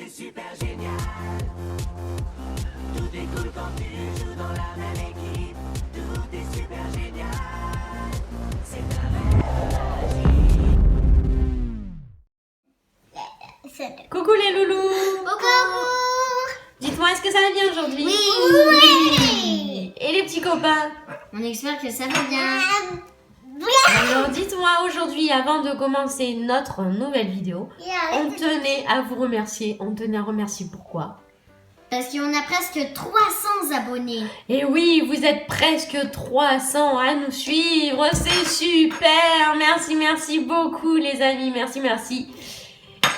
est super génial. Tout est cool quand tu joues dans la même équipe. Tout est super génial. C'est un rêve. Coucou les loulous. Coucou. Dites-moi, est-ce que ça va bien aujourd'hui? Oui. Et les petits copains? On espère que ça va bien. Alors dites-moi aujourd'hui, avant de commencer notre nouvelle vidéo, on tenait à vous remercier. On tenait à remercier pourquoi? Parce qu'on a presque 300 abonnés. Et oui, vous êtes presque 300 à nous suivre. C'est super. Merci, merci beaucoup les amis. Merci, merci.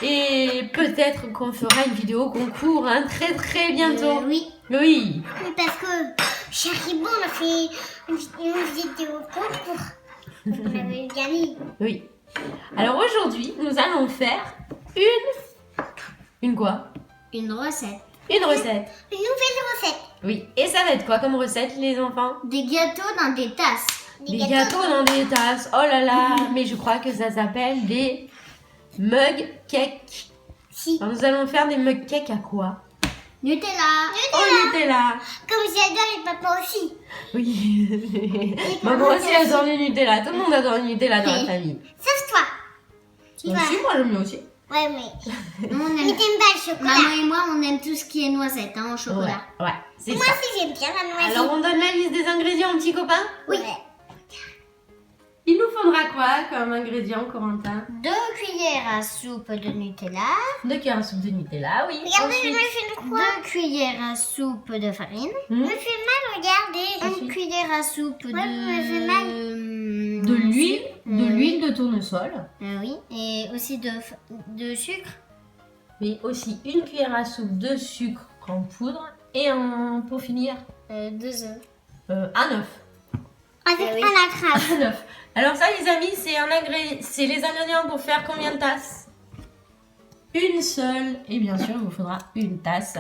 Et peut-être qu'on fera une vidéo concours hein, très très bientôt. Oui. Oui. Oui, parce que Charibon a fait une vidéo concours. On avait gagné. Oui. Alors aujourd'hui, nous allons faire une quoi? Une recette. Une recette. Une nouvelle recette. Oui. Et ça va être quoi comme recette les enfants? Des gâteaux dans des tasses. Des gâteaux dans des tasses. Oh là là. Mais je crois que ça s'appelle des mug cakes. Si. Alors, nous allons faire des mug cakes à quoi? Nutella. Oh Nutella. Comme j'adore et papa aussi. Oui. Maman aussi adore le Nutella. Tout le monde adore le Nutella dans la famille. Sauf toi. Moi aussi, moi j'aime bien aussi. Ouais, mais. Nous, on aime... Mais t'aimes pas le chocolat. Maman et moi, on aime tout ce qui est noisette hein, au chocolat. Ouais, c'est Moi ça. aussi, j'aime bien la noisette. Alors on donne la liste des ingrédients, petits copains? Oui. Il nous faudra quoi comme ingrédient, Corentin? 2 cuillères à soupe de Nutella. 2 cuillères à soupe de Nutella, oui. Regardez, Ensuite, je me fais le quoi? 2 cuillères à soupe de farine. Hmm. Me fait mal, regardez. Ensuite. 1 cuillère à soupe de l'huile. l'huile de tournesol. Oui. Et aussi de sucre. Mais aussi 1 cuillère à soupe de sucre en poudre. Et pour finir, 2 œufs. un œuf. Avec oui. un attrape. Un œuf. Alors ça les amis, c'est les ingrédients pour faire combien de tasses? Une seule. Et bien sûr, il vous faudra une tasse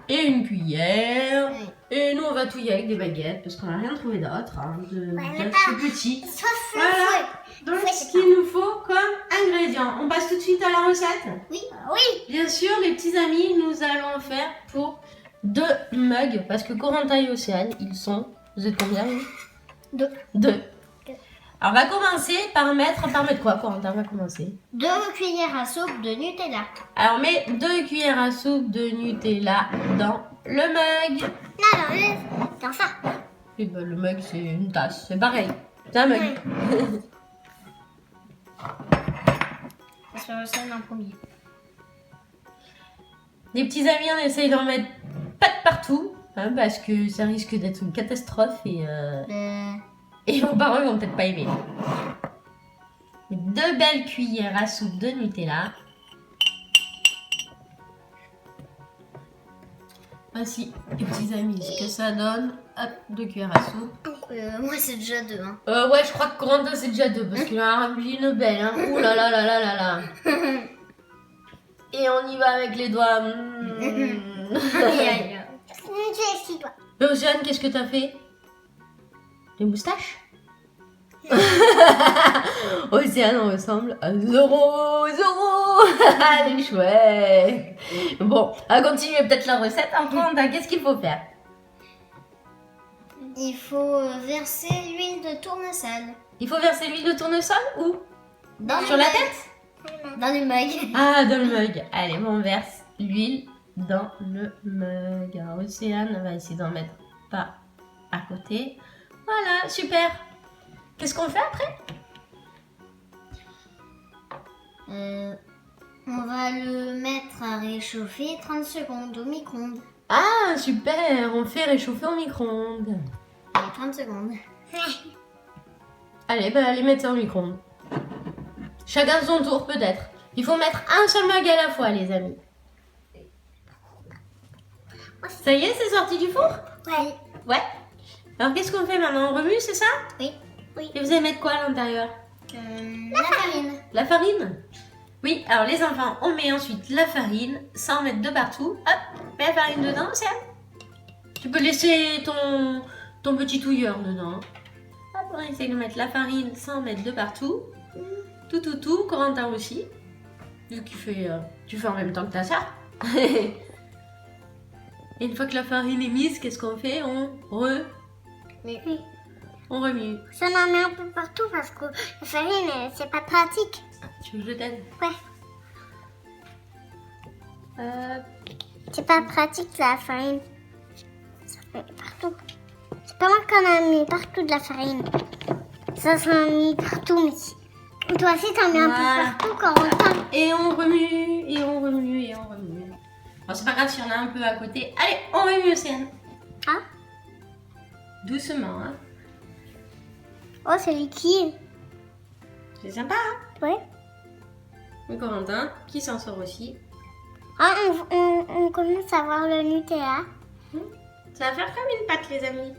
et une cuillère. Oui. Et nous, on va touiller avec des baguettes parce qu'on n'a rien trouvé d'autre. Hein, de ce petit. Sauf Voilà. Donc, ce qu'il nous faut comme ingrédients. On passe tout de suite à la recette? Oui. Oui. Bien sûr, les petits amis, nous allons faire pour 2 mugs. Parce que Corentin et Océane, ils sont... Vous êtes combien? 2. 2. Alors, on va commencer par mettre quoi, Corentin? On va commencer. 2 cuillères à soupe de Nutella. Alors, mets 2 cuillères à soupe de Nutella dans le mug. Non, dans ça. Et ben, le mug, c'est une tasse. C'est pareil. C'est un mug. Oui. On va faire ça en premier. Les petits amis, on essaye d'en mettre pas de partout. Hein, parce que ça risque d'être une catastrophe et vos parents ils vont peut-être pas aimer. 2 belles cuillères à soupe de Nutella. Voici les petits amis ce que ça donne. Hop, 2 cuillères à soupe. Moi c'est déjà 2. Hein. Ouais, je crois que Corentin c'est déjà 2 parce qu'il en a rempli une belle. Hein. Ouh là là là là là là. Et on y va avec les doigts. Océane, qu'est-ce que t'as fait? Des moustaches? Océane, on ressemble à Zoro. Elle est chouette. Bon, on va continuer peut-être la recette. Enfin, qu'est-ce qu'il faut faire? Il faut verser l'huile de tournesol. Il faut verser l'huile de tournesol où? Sur la tête? Dans le mug. Ah, dans le mug. Allez, on verse l'huile dans le mug. Alors, Océane va essayer d'en mettre pas à côté. Voilà, super. Qu'est-ce qu'on fait après? On va le mettre à réchauffer 30 secondes au micro-ondes. Ah, super. On fait réchauffer au micro-ondes. Allez, 30 secondes. Allez, allez mettre ça au micro-ondes. Chacun son tour peut-être. Il faut mettre un seul mug à la fois, les amis. Ça y est, c'est sorti du four? Ouais. Ouais. Alors, qu'est-ce qu'on fait maintenant? On remue, c'est ça? Oui. Oui. Et vous allez mettre quoi à l'intérieur? La farine. La farine? Oui, alors les enfants, on met ensuite la farine, sans mettre de partout. Hop, mets la farine dedans, Océane. Tu peux laisser ton petit touilleur dedans. Hop, on essaie de mettre la farine sans mettre de partout. Tout, Corentin aussi. Vu que tu fais en même temps que ta soeur. Et une fois que la farine est mise, qu'est-ce qu'on fait? Oui. On remue. Ça en met un peu partout parce que la farine, c'est pas pratique. Tu veux que je t'aide? Ouais. Hop. C'est pas pratique la farine. Ça fait partout. C'est pas moi qu'on a mis partout de la farine. Ça s'en a mis partout, mais toi aussi t'en mets un Voilà. peu partout quand on tend. Et on remue, et on remue, et on remue. Bon, c'est pas grave si on a un peu à côté. Allez, on remue, Océane. Ah, Doucement, hein. oh c'est liquide. C'est sympa, hein. Ouais. Et Corentin, qui s'en sort aussi. Ah, on commence à voir le Nutella. Ça va faire comme une pâte, les amis.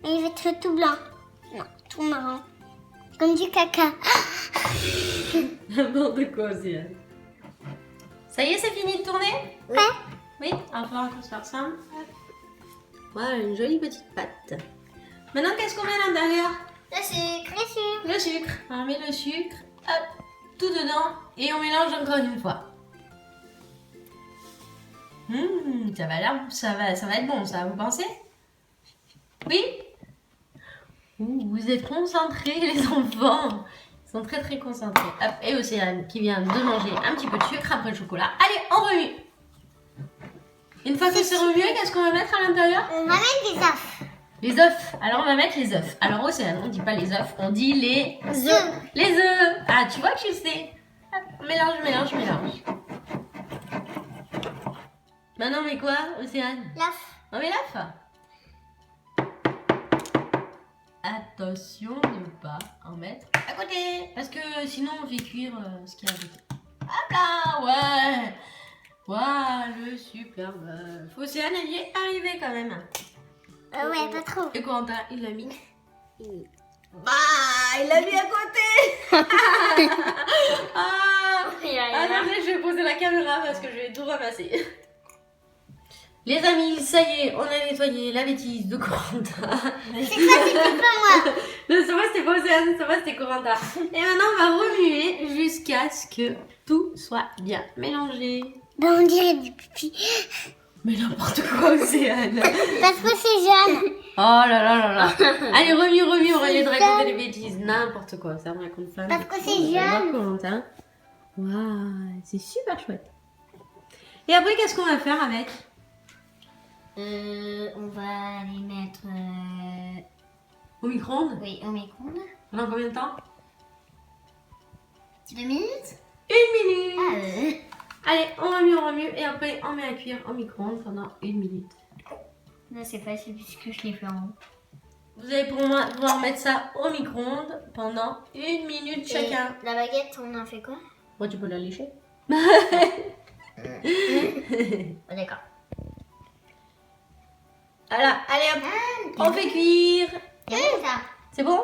Et il va être tout blanc. Non, tout marron. Comme du caca. N'importe quoi, Océane. Ça y est, c'est fini de tourner? Ouais. Oui, on va faire encore faire ça. Voilà, une jolie petite pâte. Maintenant, qu'est-ce qu'on met à l'intérieur? Le sucre. Le sucre. Le sucre. On met le sucre, hop, tout dedans, et on mélange encore une fois. Ça va être bon, ça, vous pensez? Oui? Vous êtes concentrés, les enfants. Ils sont très très concentrés. Hop, et Océane qui vient de manger un petit peu de sucre après le chocolat. Allez, on remue. Une fois que c'est remué, qu'est-ce qu'on va mettre à l'intérieur? On va mettre des œufs. Les œufs. Alors on va mettre les œufs. Alors Océane, on dit pas les œufs, on dit les œufs. Les œufs. Ah, tu vois que tu sais. Hop, mélange. Maintenant on met quoi, Océane? L'œuf. On met l'œuf. Attention de ne pas en mettre à côté. Parce que sinon on fait cuire ce qu'il y a à côté. Hop là, ouais. Waouh, le super bœuf. Océane, elle y est arrivée quand même. Ouais, pas trop. Et Corentin, il l'a mis. Bah, il l'a mis à côté. Attendez, je vais poser la caméra parce que je vais tout ramasser. Les amis, ça y est, on a nettoyé la bêtise de Corentin. C'est quoi, c'était pas moi. Non, ça va, c'était pas Océane, ça va, c'était Corentin. Et maintenant, on va remuer jusqu'à ce que tout soit bien mélangé. Ben, on dirait du pipi. Mais n'importe quoi, Océane. Parce que c'est jaune. Oh là là là là. Allez, remue, on va de raconter des bêtises. N'importe quoi, ça me raconte pas. Parce que c'est jaune. Corentin. Waouh, c'est super chouette. Et après, qu'est-ce qu'on va faire avec? On va les mettre Au micro-ondes? oui, au micro-ondes. Pendant combien de temps? 2 minutes. 1 minute. Allez, on remue et après on met à cuire au micro-ondes pendant 1 minute. Là, c'est facile puisque je l'ai fait en haut. Vous allez pouvoir mettre ça au micro-ondes pendant 1 minute chacun. La baguette, on en fait quoi? Moi, tu peux la lécher. D'accord. Voilà, allez hop, on fait cuire. C'est bon ça? C'est bon?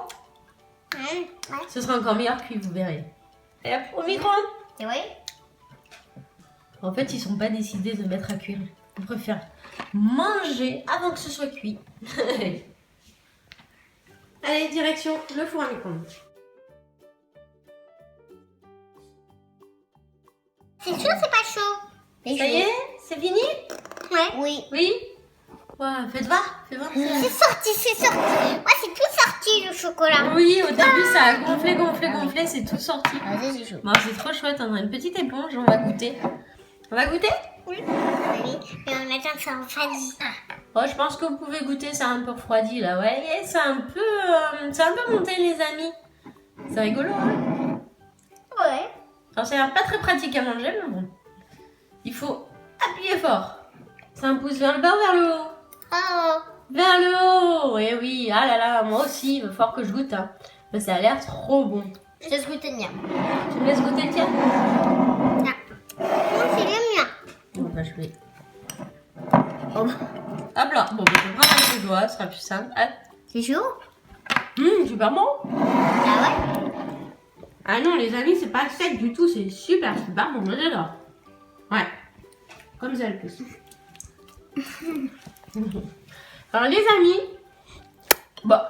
Ouais. Ce sera encore meilleur cuit, vous verrez. Et hop, au micro-ondes. C'est vrai? En fait, ils sont pas décidés de mettre à cuire. Ils préfèrent manger avant que ce soit cuit. Allez, direction le four à micro-ondes. C'est sûr, c'est pas chaud. Ça y est, c'est fini? Ouais. Oui. Oui? Ouais, faites voir, fais voir. C'est sorti. Ouais, c'est tout sorti le chocolat. Oui, au début ça a gonflé, c'est tout sorti. Vas-y, c'est chaud. Bon, c'est trop chouette, on a une petite éponge, on va goûter. On va goûter? Oui. Oui. Et on attend que ça refroidisse. Oh, je pense que vous pouvez goûter, ça a un peu refroidi là, ouais. C'est un peu monté les amis. C'est rigolo, hein? Ouais. Alors ça a l'air pas très pratique à manger, mais bon. Il faut appuyer fort. C'est un pouce vers le bas ou vers le haut? Oh. Vers le haut. Eh oui, ah là là, moi aussi, il va falloir que je goûte. Hein. Mais ça a l'air trop bon. Je laisse goûter le mien. Tu me laisses goûter le tien? Non. Moi, c'est le mien. Bon, bah, je vais... Oh, hop là. Bon, bah, je vais prendre avec les doigts, ce sera plus simple. Hop. C'est chaud? Super bon. Ah ouais? Ah non, les amis, c'est pas sec du tout, c'est super bon, moi j'adore. Ouais. Comme ça le plus. Alors les amis, bon,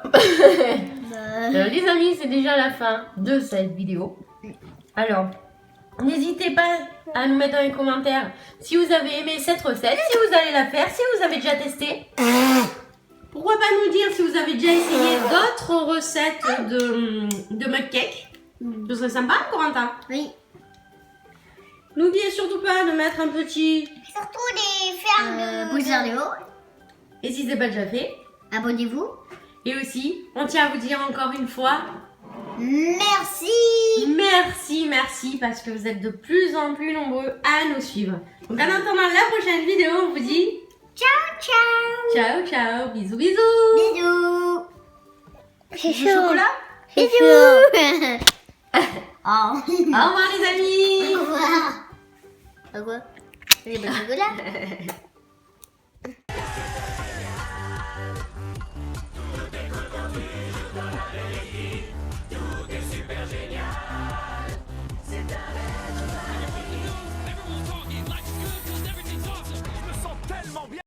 les amis, c'est déjà la fin de cette vidéo. Alors, N'hésitez pas à nous mettre dans les commentaires si vous avez aimé cette recette, si vous allez la faire, si vous avez déjà testé. Pourquoi pas nous dire si vous avez déjà essayé d'autres recettes de mug cake. Ce serait sympa, Corentin. Oui. N'oubliez surtout pas de mettre un petit... Surtout les fermes de... pouces vers le haut. Et si ce n'est pas déjà fait. Abonnez-vous. Et aussi, on tient à vous dire encore une fois... Merci. Merci, parce que vous êtes de plus en plus nombreux à nous suivre. Donc en attendant la prochaine vidéo, on vous dit... Ciao, ciao. Ciao, bisous, bisous. Bisous. C'est Du chocolat. Bisous. Au revoir les amis. Au revoir. Au revoir. C'est des bons chocolats.